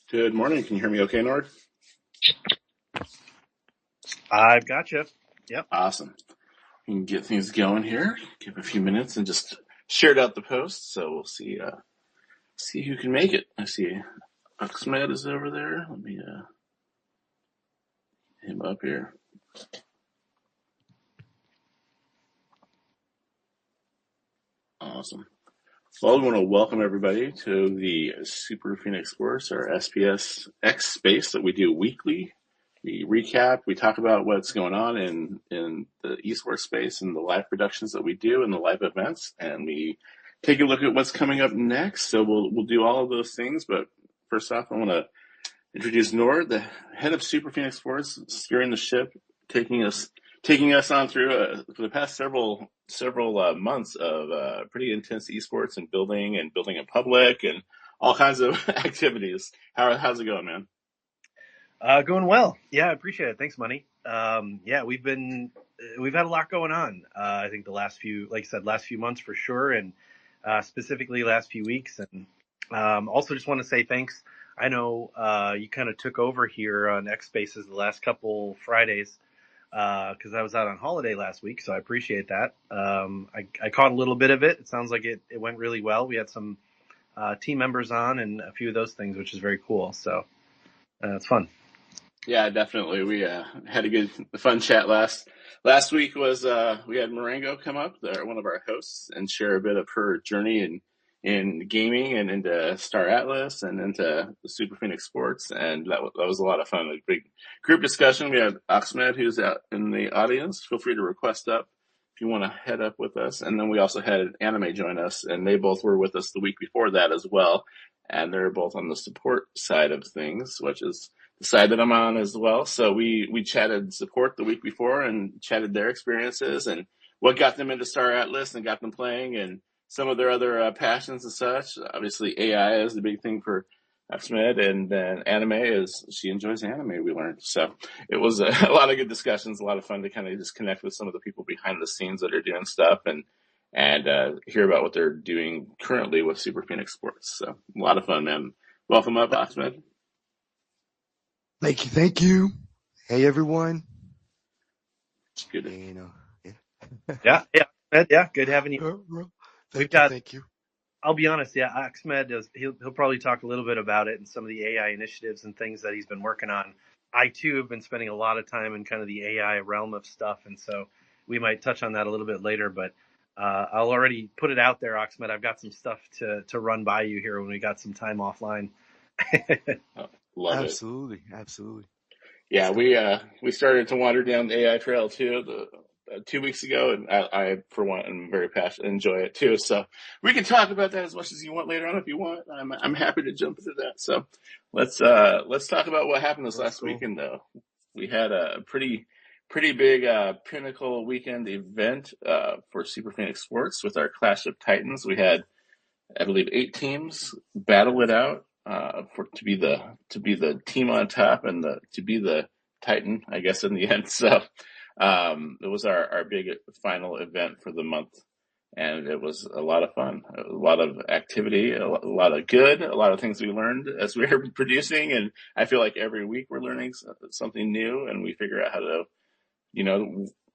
Good morning. Can you hear me okay, Nord? I've got you. Yep. Awesome. We can get things going here. Give a few minutes and just shared out the post. So we'll see who can make it. I see Ahmed is over there. Let me him up here. Awesome. Well, we want to welcome everybody to the Super Phoenix Sports, our SPS X space that we do weekly. We recap, we talk about what's going on in the esports space and the live productions that we do and the live events, and we take a look at what's coming up next. So we'll do all of those things, but first off, I want to introduce Nord, the head of Super Phoenix Sports, steering the ship, taking us on through for the past several months of pretty intense esports and building in public and all kinds of activities. How's it going, man? Going well. Yeah, I appreciate it. Thanks, Money. Yeah, we've had a lot going on. I think the last few, like I said, last few months for sure, and specifically last few weeks. And also just want to say thanks. I know you kind of took over here on X Spaces the last couple Fridays because I was out on holiday last week, so I appreciate that. I caught a little bit of it. It sounds like it went really well. We had some team members on and a few of those things, which is very cool. So it's fun. Yeah, definitely. We had a fun chat last week. Was we had Morango come up, one of our hosts, and share a bit of her journey in gaming and into Star Atlas and into Super Phoenix Sports, and that was a lot of fun. A big group discussion. We had Ahmed, who's out in the audience. Feel free to request up if you want to head up with us. And then we also had Anime join us, and they both were with us the week before that as well. And they're both on the support side of things, which is the side that I'm on as well. So we chatted support the week before and chatted their experiences and what got them into Star Atlas and got them playing and some of their other passions and such. Obviously, AI is the big thing for Ahmed, and then anime is she enjoys anime, we learned. So it was a lot of good discussions, a lot of fun to kind of just connect with some of the people behind the scenes that are doing stuff and hear about what they're doing currently with Super Phoenix Sports. So a lot of fun, man. Welcome up, Ahmed. Thank you. Hey, everyone. It's good. Yeah. Good having you. Thank you. I'll be honest. Yeah, Ahmed he'll probably talk a little bit about it and some of the AI initiatives and things that he's been working on. I too have been spending a lot of time in kind of the AI realm of stuff, and so we might touch on that a little bit later. But I'll already put it out there, Ahmed. I've got some stuff to run by you here when we got some time offline. Love Absolutely. Yeah, we started to wander down the AI trail too 2 weeks ago, and I for one am very passionate, enjoy it too. So we can talk about that as much as you want later on if you want. I'm happy to jump into that. So let's talk about what happened this last weekend though. We had a pretty big pinnacle weekend event for Super Phoenix Sports with our Clash of Titans. We had, I believe, 8 teams battle it out to be the team on top and to be the Titan, I guess, in the end. So it was our big final event for the month, and it was a lot of fun, a lot of activity, a lot of good, a lot of things we learned as we were producing, and I feel like every week we're learning something new, and we figure out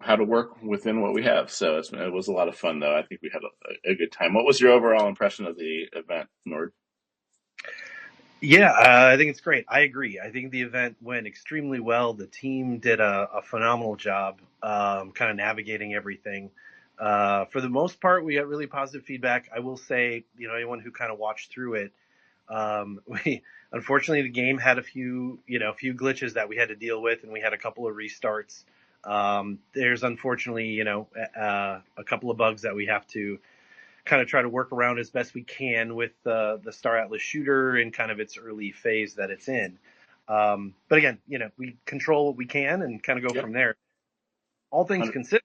how to work within what we have. So it was a lot of fun, though. I think we had a good time. What was your overall impression of the event, Nord? Yeah, I think it's great. I agree. I think the event went extremely well. The team did a phenomenal job kind of navigating everything. For the most part, we got really positive feedback. I will say, anyone who kind of watched through it, unfortunately, the game had a few glitches that we had to deal with, and we had a couple of restarts. There's unfortunately, a couple of bugs that we have to kind of try to work around as best we can with the Star Atlas shooter in kind of its early phase that it's in. But again, we control what we can and kind of go from there. All things considered,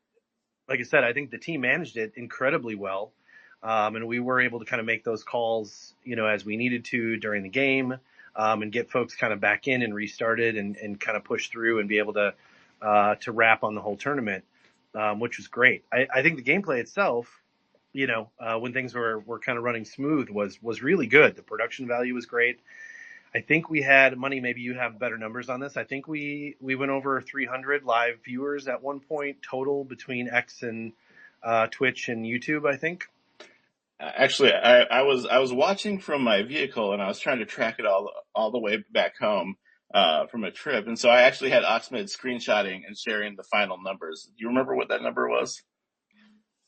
like I said, I think the team managed it incredibly well. And we were able to kind of make those calls, as we needed to during the game, and get folks kind of back in and restarted and kind of push through and be able to wrap on the whole tournament, which was great. I think the gameplay itself, when things were kind of running smooth was really good. The production value was great. I think we had Money. Maybe you have better numbers on this. I think we went over 300 live viewers at one point total between X and Twitch and YouTube, I think. Actually, I was watching from my vehicle, and I was trying to track it all the way back home from a trip, and so I actually had Oxmed screenshotting and sharing the final numbers. Do you remember what that number was?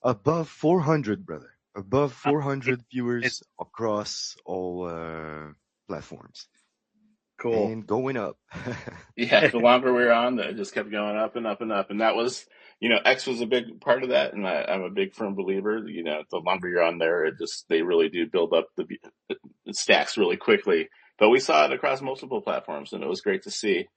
Above 400, brother. Above Uh, 400 It's viewers across all platforms. cool. And going up. Yeah, the longer we were on, it just kept going up and up and up, and that was, X was a big part of that, and I'm a big firm believer. The longer you're on there, they really do build up the stacks really quickly. But we saw it across multiple platforms, and it was great to see.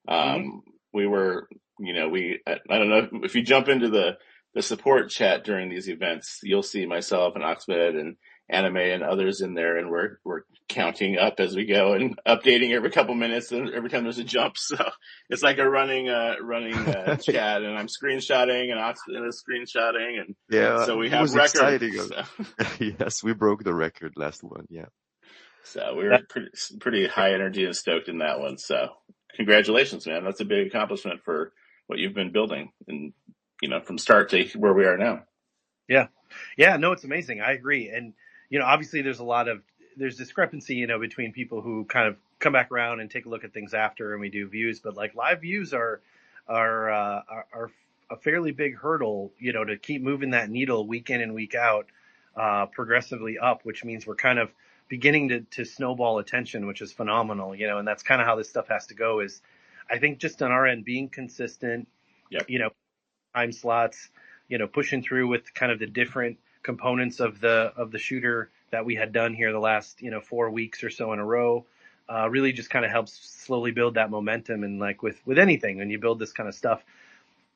Hmm. We were, I don't know if you jump into the support chat during these events, you'll see myself and Oxmed and Anime and others in there, and we're counting up as we go and updating every couple minutes and every time there's a jump. So it's like a running chat, and I'm screenshotting and Oxmed is screenshotting, and Yeah, so we it have was record. exciting. So, Yes, we broke the record last one. Yeah. so we were That, pretty high energy and stoked in that one. So congratulations, man. That's a big accomplishment for what you've been building, and from start to where we are now. yeah, yeah. No, it's amazing. I agree. And obviously, there's discrepancy, between people who kind of come back around and take a look at things after, and we do views. But like live views are a fairly big hurdle, to keep moving that needle week in and week out, progressively up, which means we're kind of beginning to snowball attention, which is phenomenal, and that's kind of how this stuff has to go. Is I think just on our end being consistent, Yep. time slots, pushing through with kind of the different components of the shooter that we had done here the last 4 weeks or so in a row. Really just kind of helps slowly build that momentum. And like with anything, when you build this kind of stuff,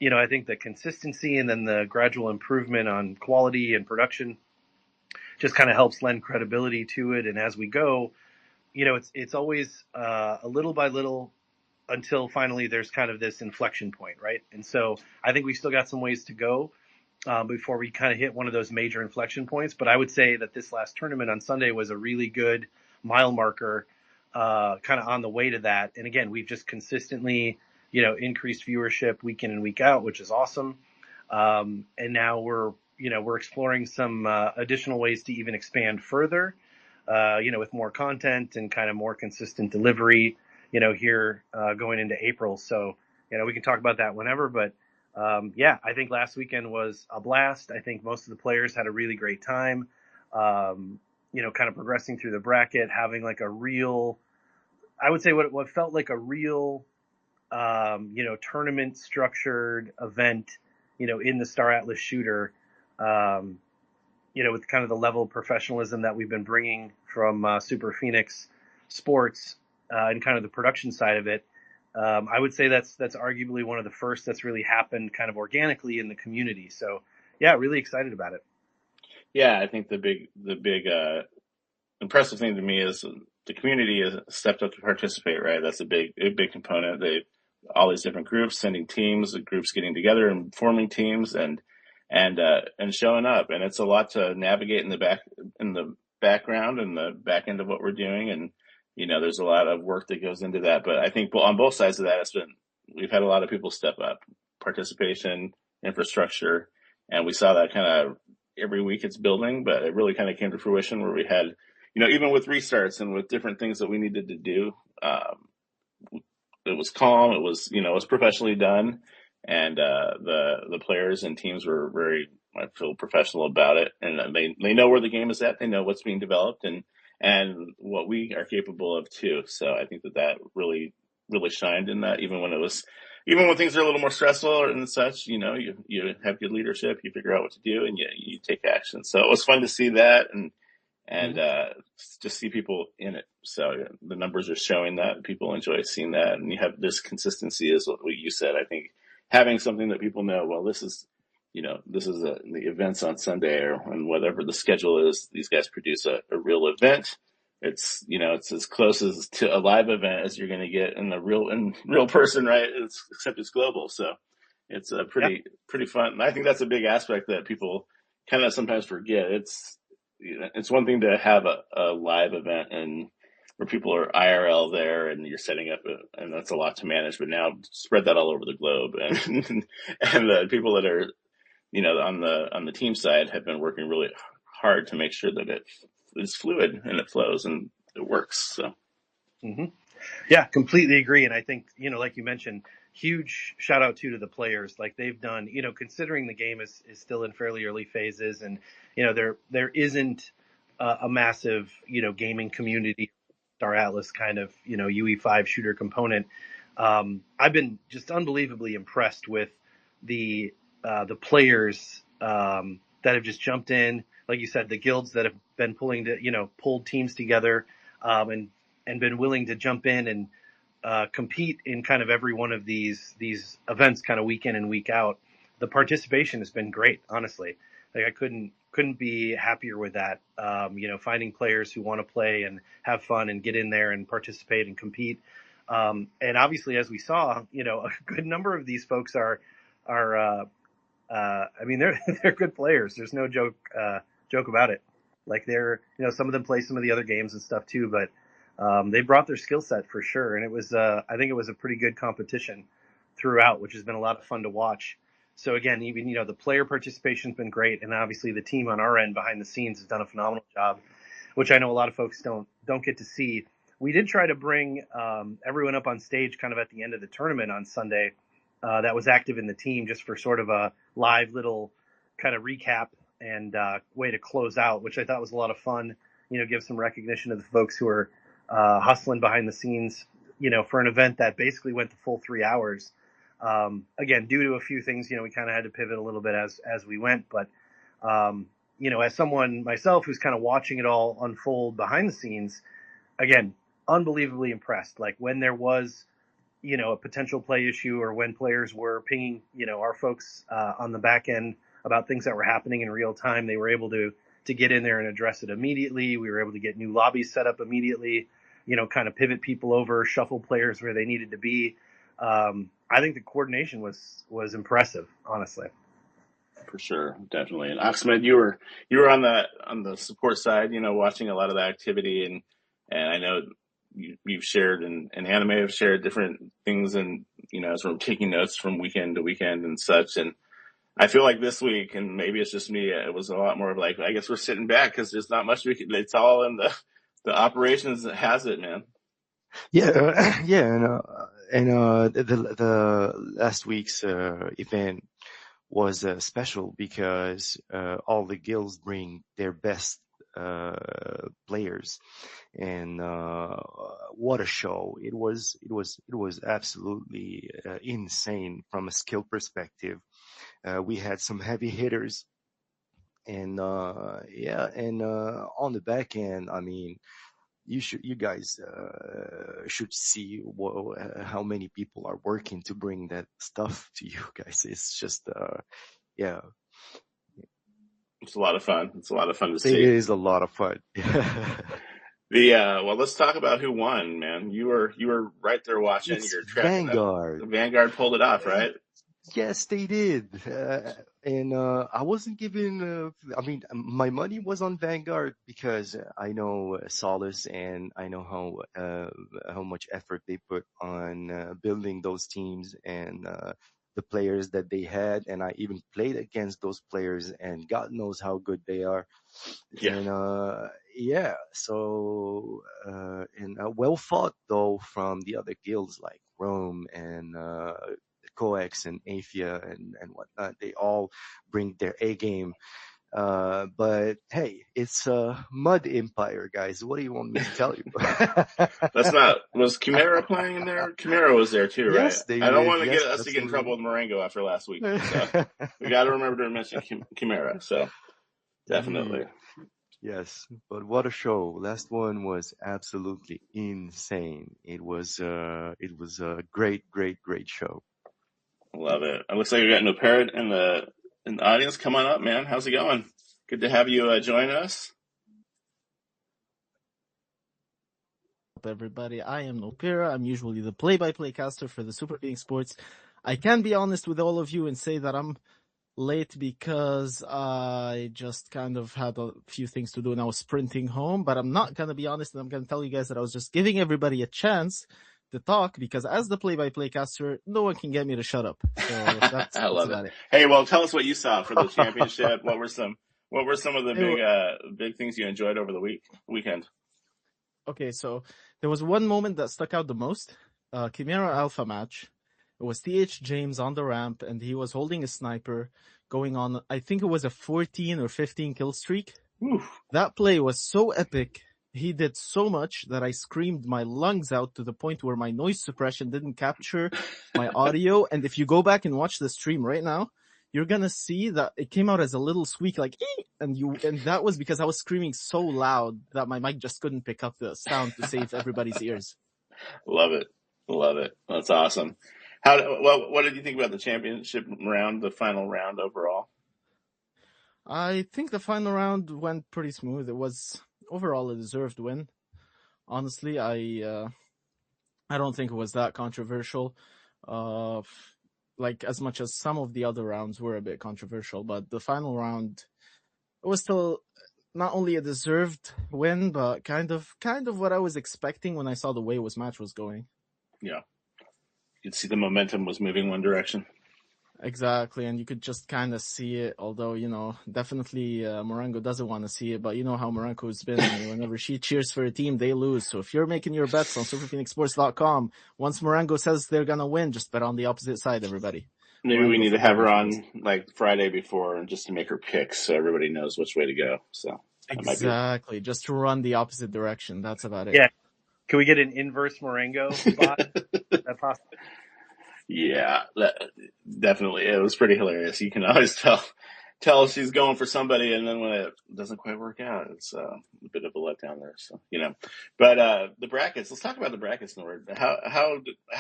I think the consistency and then the gradual improvement on quality and production just kind of helps lend credibility to it. And as we go, it's always a little by little until finally there's kind of this inflection point, right? And so I think we still got some ways to go before we kind of hit one of those major inflection points. But I would say that this last tournament on Sunday was a really good mile marker, kind of on the way to that. And again, we've just consistently, increased viewership week in and week out, which is awesome. And now we're exploring some additional ways to even expand further, with more content and kind of more consistent delivery, here going into April. So, we can talk about that whenever, but yeah, I think last weekend was a blast. I think most of the players had a really great time, kind of progressing through the bracket, having like a real, I would say what felt like a real, tournament structured event, in the Star Atlas shooter, with kind of the level of professionalism that we've been bringing from Super Phoenix Sports, and kind of the production side of it. I would say that's arguably one of the first that's really happened kind of organically in the community. So yeah, really excited about it. Yeah, I think the big impressive thing to me is the community has stepped up to participate, right? That's a big component. All these different groups sending teams, groups getting together and forming teams and showing up. And it's a lot to navigate in the background and the back end of what we're doing. And, there's a lot of work that goes into that. But I think on both sides of that, we've had a lot of people step up, participation, infrastructure, and we saw that kind of every week it's building, but it really kind of came to fruition where we had, even with restarts and with different things that we needed to do, it was calm. It was professionally done, and the players and teams were very, I feel, professional about it, and they know where the game is at. They know what's being developed and what we are capable of too. So I think that really shined in that, even when things are a little more stressful and such. You have good leadership, you figure out what to do, and you take action. So it was fun to see that and just see people in it. So the numbers are showing that people enjoy seeing that, and you have this consistency is what you said. I think having something that people know, well, this is the events on Sunday and whatever the schedule is. These guys produce a real event. It's as close as to a live event as you're going to get in real person, right? Except it's global, so it's a Yeah. pretty fun. And I think that's a big aspect that people kind of sometimes forget. It's one thing to have a live event and where people are IRL there and you're setting up and that's a lot to manage, but now spread that all over the globe. And, and the people that are, on the team side have been working really hard to make sure that it is fluid and it flows and it works. So. Mm-hmm. Yeah, completely agree. And I think, like you mentioned, huge shout out to the players. Like they've done, considering the game is still in fairly early phases and, there isn't a massive, gaming community, Star Atlas kind of, UE5 shooter component. I've been just unbelievably impressed with the players, that have just jumped in. Like you said, the guilds that have been pulled teams together, and been willing to jump in and compete in kind of every one of these events kind of week in and week out. The participation has been great, honestly. Like I couldn't be happier with that. Finding players who want to play and have fun and get in there and participate and compete. And obviously, as we saw, a good number of these folks are they're good players. There's no joke about it. Like some of them play some of the other games and stuff too, but they brought their skill set for sure. And it was, I think it was a pretty good competition throughout, which has been a lot of fun to watch. So again, even, the player participation's been great. And obviously the team on our end behind the scenes has done a phenomenal job, which I know a lot of folks don't get to see. We did try to bring everyone up on stage kind of at the end of the tournament on Sunday that was active in the team, just for sort of a live little kind of recap and way to close out, which I thought was a lot of fun. Give some recognition to the folks who are hustling behind the scenes, for an event that basically went the full 3 hours. Again, due to a few things, we kind of had to pivot a little bit as we went. But, as someone myself who's kind of watching it all unfold behind the scenes, again, unbelievably impressed. Like when there was, a potential play issue or when players were pinging, our folks on the back end about things that were happening in real time, they were able to get in there and address it immediately. We were able to get new lobbies set up immediately, kind of pivot people over, shuffle players where they needed to be. I think the coordination was impressive, honestly. For sure, definitely. And Oxmed, you were on the support side, watching a lot of the activity, and I know you've shared and Anime have shared different things, and sort of taking notes from weekend to weekend and such. And I feel like this week, and maybe it's just me, it was a lot more of like, I guess we're sitting back because there's not much we can. It's all in the operations that has it, man. Yeah, yeah, and the last week's event was special because all the guilds bring their best players, and what a show it was! It was absolutely insane from a skill perspective. We had some heavy hitters, and on the back end, I mean, you guys should see how many people are working to bring that stuff to you guys. It's just yeah, It's a lot of fun. It's a lot of fun to see. it is a lot of fun. Well, let's talk about who won, man. You were right there watching. It's You're tracking Vanguard. Vanguard pulled it off, right? Yes, they did. And I wasn't given, I mean, my money was on Vanguard because I know Solace and I know how much effort they put on building those teams and the players that they had. And I even played against those players, and God knows how good they are. Yeah. And yeah, so and well fought though from the other guilds like Rome and Coex and Athia and whatnot. They all bring their A game. But hey, it's a mud empire, guys. What do you want me to tell you? Was Quimera playing in there? Quimera was there too, right? Yes, they I don't did. want to Yes, get us to get in trouble with Morango after last week. So we got to remember to mention Quimera. So definitely. Yes, but what a show. Last one was absolutely insane. It was a great show. Love it. It looks like we got Noppera in the audience. Come on up, man. How's it going? Good to have you join us. Everybody, I am Noppera. I'm usually the play-by-play caster for the Super Being Sports. I can be honest with all of you and say that I'm late because I just kind of had a few things to do and I was sprinting home, but I'm not going to be honest and I'm going to tell you guys that I was just giving everybody a chance to talk because as the play-by-play caster, no one can get me to shut up. So that's I love about it. it. Hey, well, tell us what you saw for the championship. What were some of the It big things you enjoyed over the weekend? Okay, so there was one moment that stuck out the most. Quimera Alpha match. It was TH James on the ramp, and he was holding a sniper going on, I think it was a 14 or 15 kill streak. Oof. That play was so epic. He did so much that I screamed my lungs out to the point where my noise suppression didn't capture my audio. And if you go back and watch the stream right now, you're gonna see that it came out as a little squeak like ee! And that was because I was screaming so loud that my mic just couldn't pick up the sound to save everybody's ears. Love it. That's awesome. What did you think about the championship round, the final round overall? I think the final round went pretty smooth. It was overall a deserved win. Honestly, I don't think it was that controversial. Like as much as some of the other rounds were a bit controversial, but the final round, it was still not only a deserved win, but kind of what I was expecting when I saw the way this match was going. Yeah. You could see the momentum was moving one direction. Exactly, and you could just kind of see it, although, definitely Morango doesn't want to see it, but you know how Morango's been. Whenever she cheers for a team, they lose. So if you're making your bets on superphoenixsports.com, once Morango says they're going to win, just bet on the opposite side, everybody. Maybe Morango we need to have her on like Friday before and just to make her picks so everybody knows which way to go. So exactly, just to run the opposite direction. That's about it. Yeah. Can we get an inverse Morango spot? That possible? Yeah, definitely. It was pretty hilarious. You can always tell she's going for somebody, and then when it doesn't quite work out, it's a bit of a letdown there. So but the brackets. Let's talk about the brackets, Nord. How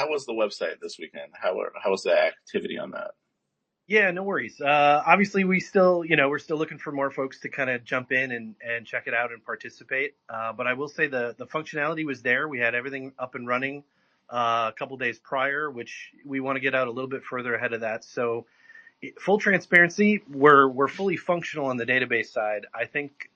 was the website this weekend? How was the activity on that? Yeah, no worries. Obviously, we're still looking for more folks to kind of jump in and check it out and participate. But I will say the functionality was there. We had everything up and running a couple days prior, which we want to get out a little bit further ahead of that. So, full transparency, we're fully functional on the database side. I think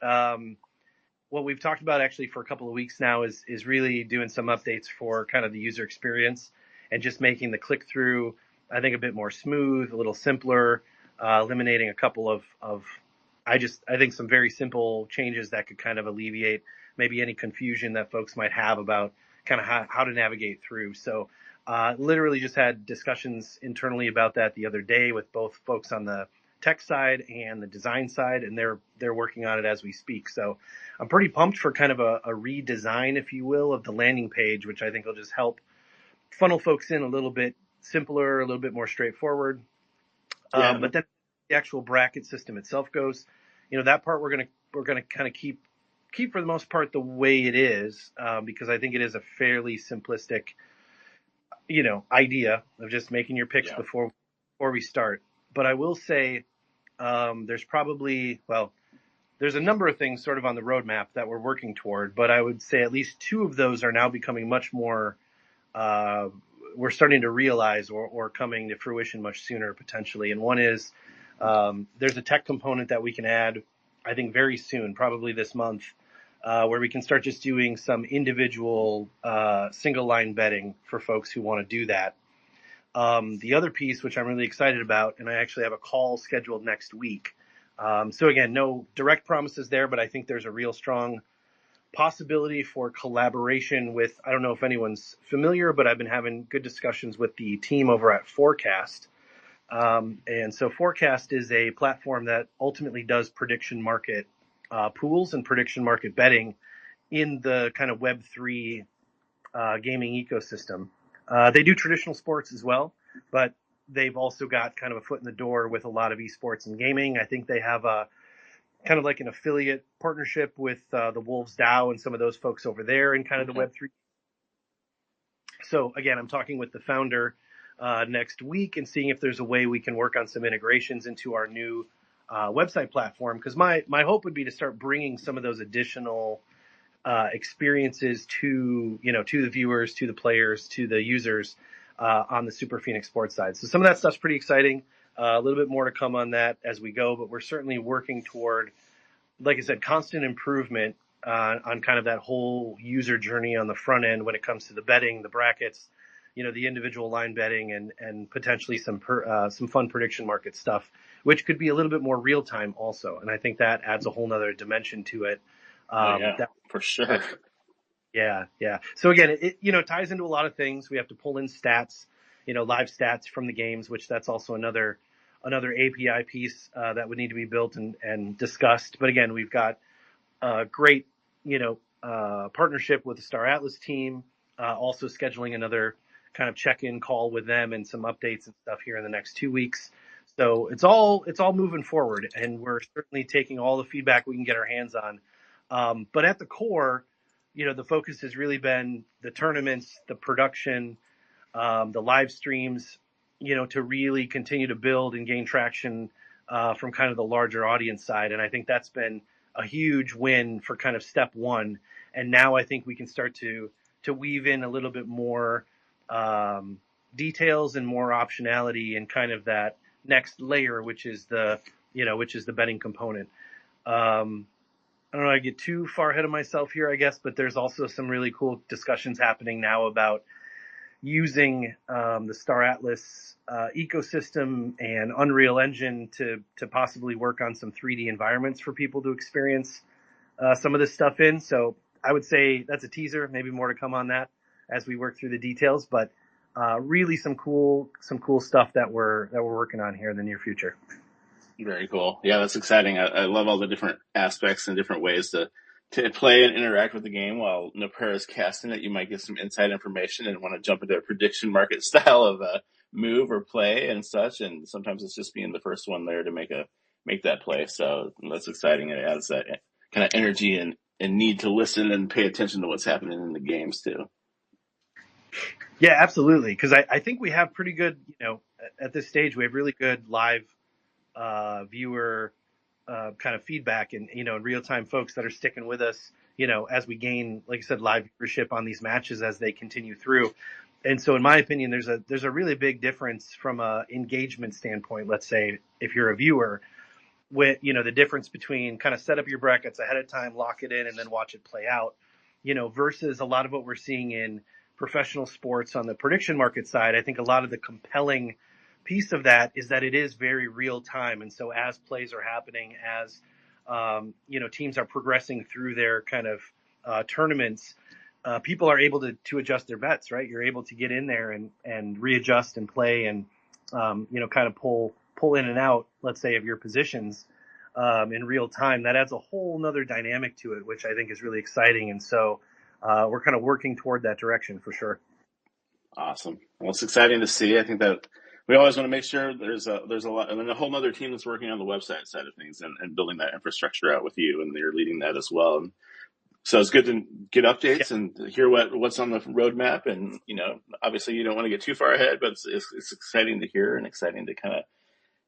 what we've talked about actually for a couple of weeks now is really doing some updates for kind of the user experience and just making the click through, I think, a bit more smooth, a little simpler, eliminating a couple of I think some very simple changes that could kind of alleviate maybe any confusion that folks might have about kind of how to navigate through. So literally just had discussions internally about that the other day with both folks on the tech side and the design side, and they're working on it as we speak. So I'm pretty pumped for kind of a redesign, if you will, of the landing page, which I think will just help funnel folks in a little bit simpler, a little bit more straightforward. Yeah. But then the actual bracket system itself goes, that part we're gonna kind of keep for the most part the way it is, because I think it is a fairly simplistic, idea of just making your picks before we start. But I will say, there's a number of things sort of on the roadmap that we're working toward, but I would say at least two of those are now becoming much more, we're starting to realize or coming to fruition much sooner potentially. And one is, there's a tech component that we can add, I think very soon, probably this month, where we can start just doing some individual, single line betting for folks who want to do that. The other piece, which I'm really excited about, and I actually have a call scheduled next week. So again, no direct promises there, but I think there's a real strong possibility for collaboration with, I don't know if anyone's familiar, but I've been having good discussions with the team over at Forecast. And so Forecast is a platform that ultimately does prediction market pools and prediction market betting in the kind of Web3 gaming ecosystem. They do traditional sports as well, but they've also got kind of a foot in the door with a lot of esports and gaming. I think they have a kind of like an affiliate partnership with the Wolves DAO and some of those folks over there in kind of the Web3. So again, I'm talking with the founder next week and seeing if there's a way we can work on some integrations into our new website platform. Because my hope would be to start bringing some of those additional experiences to the viewers, to the players, to the users on the Super Phoenix Sports side. So some of that stuff's pretty exciting. A little bit more to come on that as we go, but we're certainly working toward, like I said, constant improvement on kind of that whole user journey on the front end when it comes to the betting, the brackets, the individual line betting, and potentially some fun prediction market stuff, which could be a little bit more real time also. And I think that adds a whole nother dimension to it. Yeah, for sure. Yeah. So again, it ties into a lot of things. We have to pull in stats, live stats from the games, which that's also another API piece that would need to be built and discussed. But again, we've got a great, partnership with the Star Atlas team. Also scheduling another kind of check-in call with them and some updates and stuff here in the next 2 weeks. So it's all moving forward, and we're certainly taking all the feedback we can get our hands on. But at the core, the focus has really been the tournaments, the production, the live streams, to really continue to build and gain traction from kind of the larger audience side. And I think that's been a huge win for kind of step one. And now I think we can start to weave in a little bit more details and more optionality in kind of that next layer, which is the betting component. I don't know, I get too far ahead of myself here, I guess, but there's also some really cool discussions happening now about using the Star Atlas ecosystem and Unreal Engine to possibly work on some 3D environments for people to experience some of this stuff in. So I would say that's a teaser, maybe more to come on that as we work through the details, but really some cool stuff that we're working on here in the near future. Very cool. Yeah, that's exciting. I love all the different aspects and different ways to play and interact with the game while Noppera is casting it. You might get some inside information and want to jump into a prediction market style of move or play and such. And sometimes it's just being the first one there to make that play. So that's exciting. It adds that kind of energy and need to listen and pay attention to what's happening in the games too. Yeah, absolutely. Because I think we have pretty good, at this stage, we have really good live viewer kind of feedback and, in real time folks that are sticking with us, as we gain, like I said, live viewership on these matches as they continue through. And so in my opinion, there's a really big difference from a engagement standpoint. Let's say if you're a viewer, with, the difference between kind of set up your brackets ahead of time, lock it in, and then watch it play out, versus a lot of what we're seeing in professional sports on the prediction market side. I think a lot of the compelling piece of that is that it is very real time. And so as plays are happening, as, teams are progressing through their kind of tournaments, people are able to adjust their bets, right? You're able to get in there and readjust and play and, kind of pull in and out, let's say, of your positions in real time. That adds a whole nother dynamic to it, which I think is really exciting. And so we're kind of working toward that direction for sure. Awesome. Well, it's exciting to see. I think that we always want to make sure there's a lot, and then a whole other team that's working on the website side of things and building that infrastructure out with you, and you're leading that as well. And so it's good to get updates and hear what's on the roadmap. And, obviously you don't want to get too far ahead, but it's exciting to hear and exciting to kind of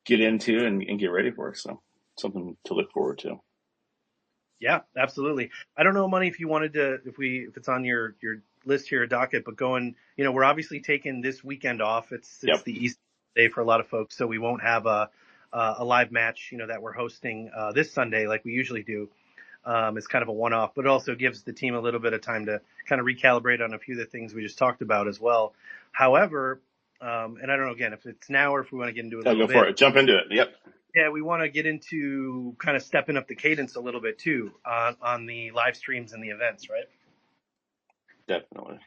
get into and get ready for. So something to look forward to. Yeah, absolutely. I don't know, Money, if you wanted to, if it's on your list here, docket, but going, we're obviously taking this weekend off. It's the Easter day for a lot of folks. So we won't have a live match, that we're hosting this Sunday like we usually do. It's kind of a one-off, but it also gives the team a little bit of time to kind of recalibrate on a few of the things we just talked about as well. However, and I don't know, again, if it's now or if we want to get into it a little bit. Go for it. Jump into it. Yep. Yeah, we want to get into kind of stepping up the cadence a little bit too on the live streams and the events, right? Definitely.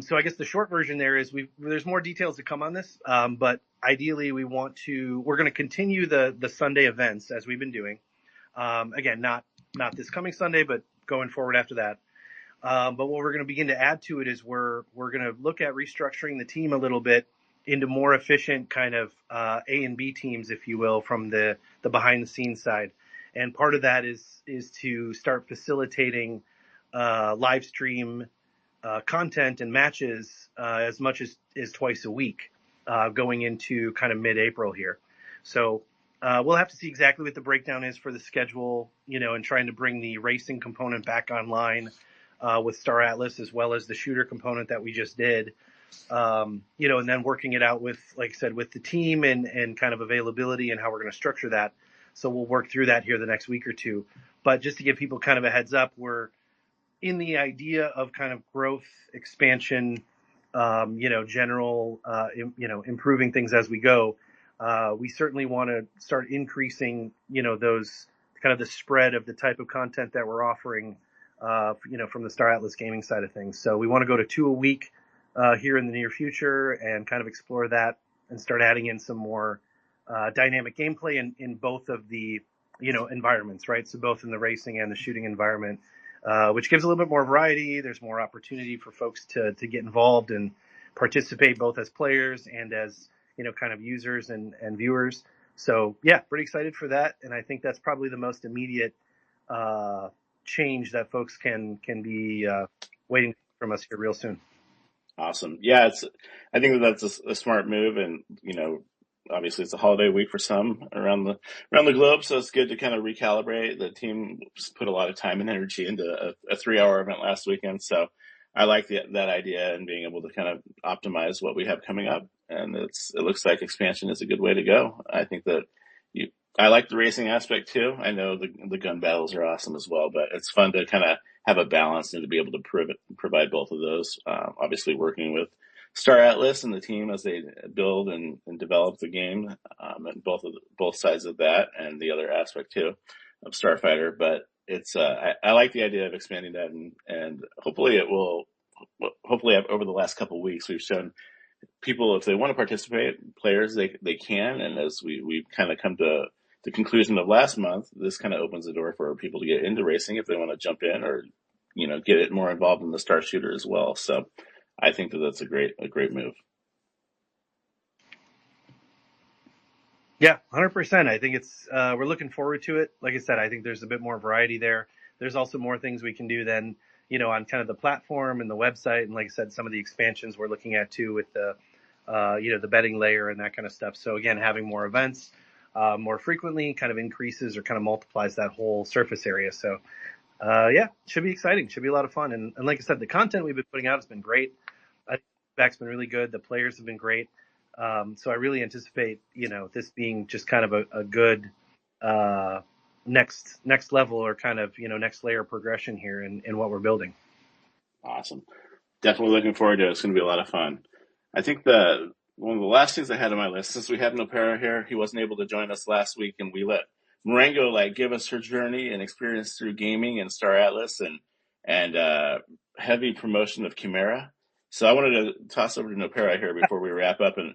So I guess the short version there is there's more details to come on this, but ideally we're going to continue the Sunday events as we've been doing. Again, not this coming Sunday, but going forward after that. But what we're going to begin to add to it is we're going to look at restructuring the team a little bit into more efficient kind of A and B teams, if you will, from the behind the scenes side. And part of that is to start facilitating live stream content and matches as much as twice a week going into kind of mid-April here. So we'll have to see exactly what the breakdown is for the schedule, and trying to bring the racing component back online with Star Atlas, as well as the shooter component that we just did. and then working it out with, like I said, with the team and kind of availability and how we're going to structure that. So we'll work through that here the next week or two. But just to give people kind of a heads up, we're in the idea of kind of growth, expansion, general, improving things as we go. We certainly want to start increasing, those kind of the spread of the type of content that we're offering, from the Star Atlas gaming side of things. So we want to go to 2 a week here in the near future and kind of explore that and start adding in some more dynamic gameplay in both of the, environments, right? So both in the racing and the shooting environment, which gives a little bit more variety. There's more opportunity for folks to get involved and participate both as players and as, kind of users and viewers. So yeah, pretty excited for that. And I think that's probably the most immediate change that folks can be waiting from us here real soon. Awesome. Yeah, I think that's a smart move, and obviously it's a holiday week for some around the globe, so it's good to kind of recalibrate. The team put a lot of time and energy into a 3-hour event last weekend, so I like that idea and being able to kind of optimize what we have coming up. And it looks like expansion is a good way to go. I think that I like the racing aspect too. I know the gun battles are awesome as well, but it's fun to kind of have a balance and to be able to provide both of those. Obviously working with Star Atlas and the team as they build and develop the game, and both sides of that, and the other aspect too of Starfighter. But it's I like the idea of expanding that, and hopefully it will. Hopefully, over the last couple of weeks, we've shown people, if they want to participate, players, they can. And as we've kind of come to the conclusion of last month, this kind of opens the door for people to get into racing if they want to jump in or get it more involved in the Star Shooter as well. So I think that's a great move. Yeah, 100%. I think it's we're looking forward to it. Like I said, I think there's a bit more variety there. There's also more things we can do than on kind of the platform and the website, and like I said, some of the expansions we're looking at too with the the betting layer and that kind of stuff. So again, having more events more frequently kind of increases or kind of multiplies that whole surface area. So yeah, should be exciting. Should be a lot of fun. And like I said, the content we've been putting out has been great. I think the feedback's been really good. The players have been great. So I really anticipate, this being just kind of a good next level or kind of, next layer of progression here in what we're building. Awesome. Definitely looking forward to it. It's going to be a lot of fun. I think one of the last things I had on my list, since we have Noppera here, he wasn't able to join us last week, and we let Morango give us her journey and experience through gaming and Star Atlas and heavy promotion of Quimera. So I wanted to toss over to Noppera here before we wrap up. And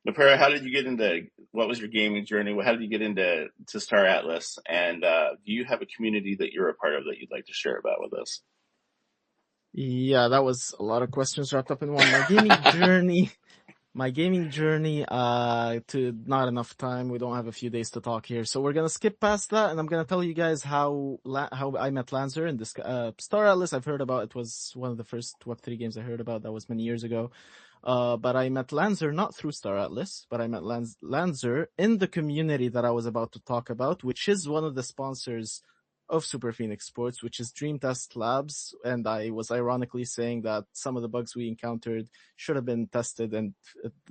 Noppera, how did you get into, what was your gaming journey? How did you get into Star Atlas? And do you have a community that you're a part of that you'd like to share about with us? Yeah, that was a lot of questions wrapped up in one. My gaming journey, to not enough time. We don't have a few days to talk here. So we're going to skip past that, and I'm going to tell you guys how I met Lanzer in this, Star Atlas. I've heard about. It was one of the first Web3 games I heard about. That was many years ago. But I met Lanzer not through Star Atlas, but I met Lanzer in the community that I was about to talk about, which is one of the sponsors of Super Phoenix Sports, which is Dream Test Labs. And I was ironically saying that some of the bugs we encountered should have been tested and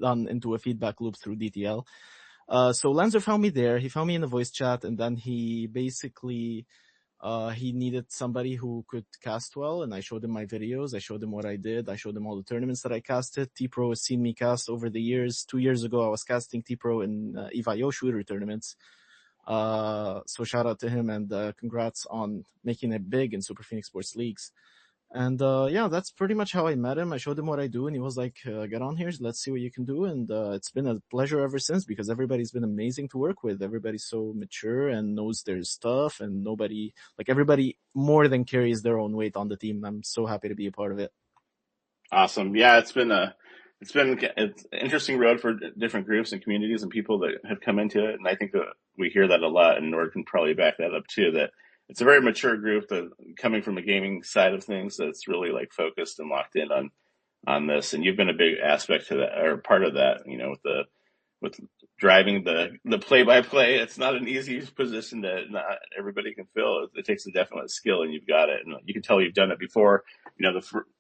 done into a feedback loop through DTL. So Lanzer found me there. He found me in a voice chat, and then he basically, he needed somebody who could cast well, and I showed him my videos. I showed him what I did. I showed him all the tournaments that I casted. T-Pro has seen me cast over the years. 2 years ago, I was casting T-Pro in EVIO shooter tournaments. So shout out to him, and congrats on making it big in Super Phoenix Sports Leagues. And yeah, that's pretty much how I met him. I showed him what I do, and he was like, get on here, let's see what you can do. And it's been a pleasure ever since, because everybody's been amazing to work with. Everybody's so mature and knows their stuff, and everybody more than carries their own weight on the team. I'm so happy to be a part of it. Awesome. Yeah, it's been an interesting road for different groups and communities and people that have come into it. And I think that we hear that a lot, and Nord can probably back that up too, that it's a very mature group that coming from a gaming side of things that's really focused and locked in on this. And you've been a big aspect to that, or part of that, with driving the play-by-play. It's not an easy position that not everybody can fill. It takes a definite skill, and you've got it. And you can tell you've done it before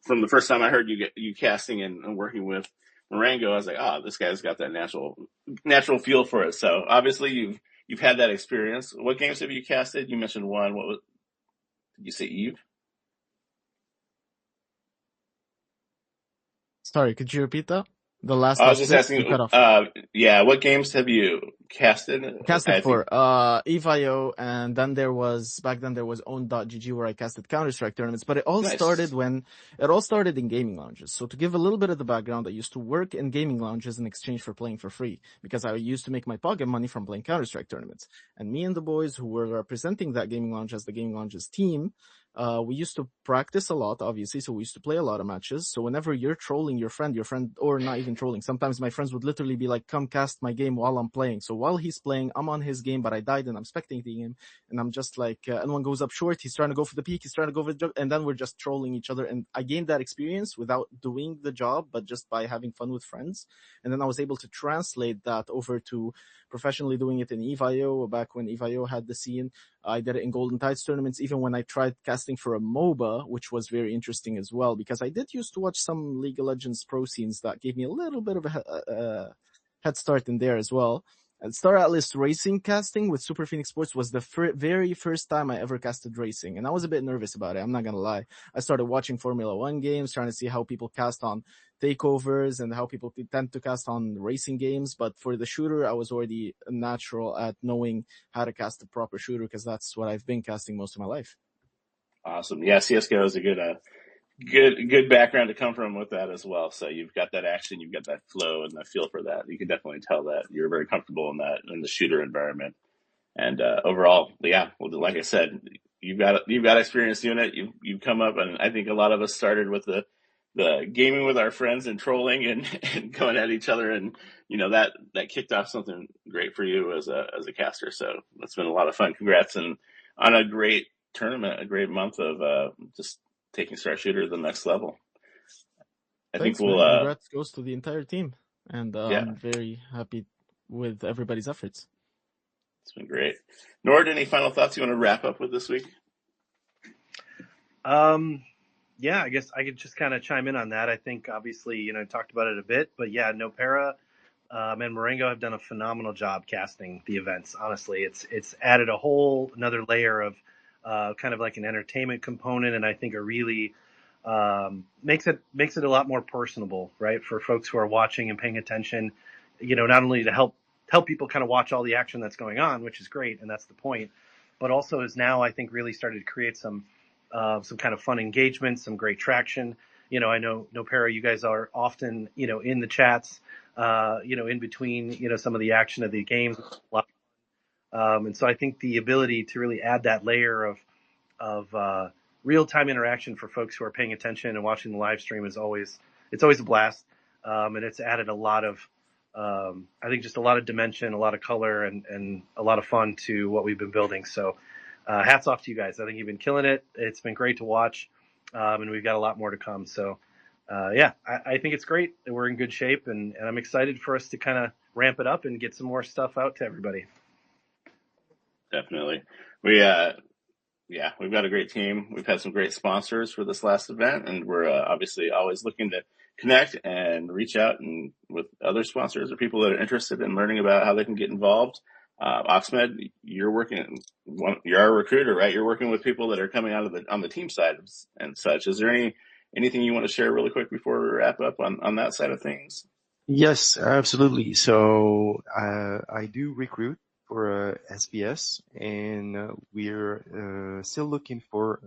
from the first time I heard you casting and working with Morango, I was like, this guy's got that natural feel for it. So obviously you've had that experience. What games have you casted? You mentioned one. Did you say Eve? Sorry, could you repeat that? The last I was just bit you asking, cut off. what games have you casted? Casted for Eve.io, and then there was own.gg where I casted Counter-Strike tournaments, but it all Nice. started in gaming lounges. So to give a little bit of the background, I used to work in gaming lounges in exchange for playing for free, because I used to make my pocket money from playing Counter-Strike tournaments. And me and the boys who were representing that gaming lounge as the gaming lounge's team, we used to practice a lot, obviously, so we used to play a lot of matches. So whenever you're trolling your friend, or not even trolling, sometimes my friends would literally be like, come cast my game while I'm playing. So while he's playing, I'm on his game, but I died and I'm spectating him. And I'm just like, and one goes up short, he's trying to go for the peak, he's trying to go for the jump, and then we're just trolling each other. And I gained that experience without doing the job, but just by having fun with friends. And then I was able to translate that over to professionally doing it in Eve.io, back when Eve.io had the scene. I did it in Golden Tides tournaments, even when I tried casting for a MOBA, which was very interesting as well, because I did used to watch some League of Legends pro scenes that gave me a little bit of a head start in there as well. And Star Atlas racing casting with Super Phoenix Sports was the very first time I ever casted racing, and I was a bit nervous about it, I'm not gonna lie. I started watching Formula 1 games, trying to see how people cast on takeovers and how people tend to cast on racing games, but for the shooter, I was already natural at knowing how to cast a proper shooter, because that's what I've been casting most of my life. Awesome. Yeah, CSGO is a good background to come from with that as well. So you've got that action, you've got that flow and the feel for that. You can definitely tell that you're very comfortable in the shooter environment. And overall, yeah, well, like I said, you've got experience doing it. You've come up, and I think a lot of us started with the gaming with our friends and trolling and going at each other, and that kicked off something great for you as a caster. So that's been a lot of fun. Congrats on a great tournament, a great month of just taking Star Shooter to the next level. Thanks, man. Congrats goes to the entire team, and I'm very happy with everybody's efforts. It's been great. Nord, any final thoughts you want to wrap up with this week? Yeah, I guess I could just kind of chime in on that. I think obviously, talked about it a bit, but yeah, Noppera and Morango have done a phenomenal job casting the events. Honestly, it's added a whole another layer of kind of like an entertainment component, and I think it really makes it a lot more personable, right, for folks who are watching and paying attention. Not only to help people kind of watch all the action that's going on, which is great, and that's the point, but also is now I think really started to create some kind of fun engagement, some great traction. I know Noppera, you guys are often in the chats, in between some of the action of the games, and so I think the ability to really add that layer of real-time interaction for folks who are paying attention and watching the live stream is always a blast, and it's added a lot of I think just a lot of dimension, a lot of color, and a lot of fun to what we've been building. So hats off to you guys. I think you've been killing it. It's been great to watch, and we've got a lot more to come. So I think it's great that we're in good shape, and I'm excited for us to kind of ramp it up and get some more stuff out to everybody. Definitely. We've got a great team. We've had some great sponsors for this last event, and we're obviously always looking to connect and reach out and with other sponsors or people that are interested in learning about how they can get involved. Oxmed, you're our recruiter, right? You're working with people that are coming out on the team side and such. Is there anything you want to share really quick before we wrap up on that side of things? Yes, absolutely. So I do recruit for SPS, and we're still looking for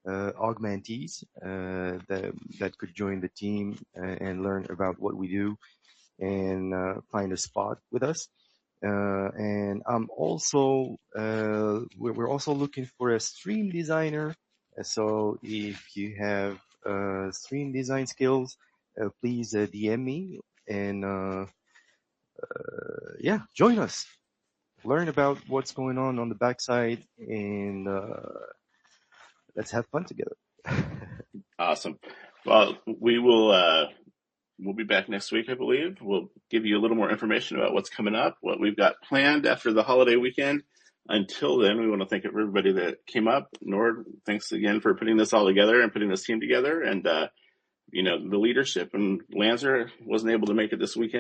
augmentees that could join the team and learn about what we do and find a spot with us. And I'm also we're also looking for a stream designer. So if you have stream design skills, please DM me and join us. Learn about what's going on the backside, and let's have fun together. Awesome. Well, we'll be back next week, I believe. We'll give you a little more information about what's coming up, what we've got planned after the holiday weekend. until then, we want to thank everybody that came up. Nord, thanks again for putting this all together and putting this team together. And, the leadership, and Lancer wasn't able to make it this week,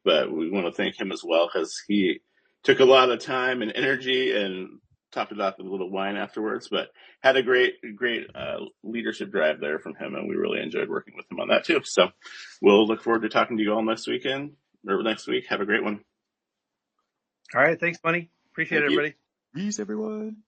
but we want to thank him as well, because he took a lot of time and energy and topped it off with a little wine afterwards, but had a great leadership drive there from him, and we really enjoyed working with him on that too. So we'll look forward to talking to you all next week. Have a great one. All right. Thanks, Bunny. Appreciate it, everybody. Peace, everyone.